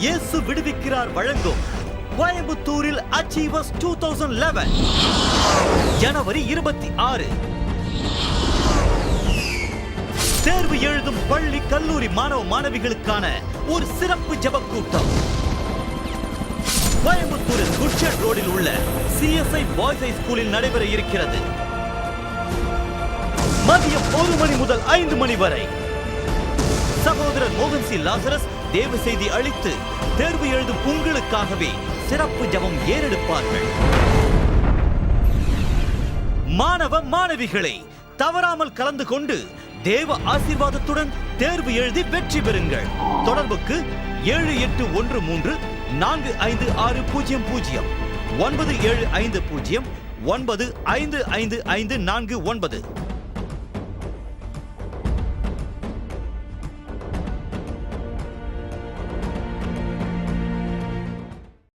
இயேசு விடுவிக்கிறார் வழங்கும் கோயம்புத்தூரில் அச்சீவர்ஸ் 2011 ஜனவரி 26. தேர்வு எழுதும் பள்ளி கல்லூரி மாணவ மாணவிகளுக்கான ஒரு சிறப்பு ஜெபக் கூட்டம் கோயம்புத்தூரில் குட்ஷெட் ரோடில் உள்ள CSI பாய்ஸ் ஹை ஸ்கூலில் நடைபெற இருக்கிறது. மதியம் 1 மணி முதல் 5 மணி வரை. சகோதரர் மோகன் சி லாசரஸ் தேவ செய்தி அளித்து தேர்வு எழுதும் உங்களுக்காகவே சிறப்பு ஜெபம் ஏறெடுப்பார்கள். மாணவ மாணவிகளை தவறாமல் கலந்து கொண்டு தேவ ஆசீர்வாதத்துடன் தேர்வு எழுதி வெற்றி பெறுங்கள். தொடர்புக்கு 7813 4560 9750 955549.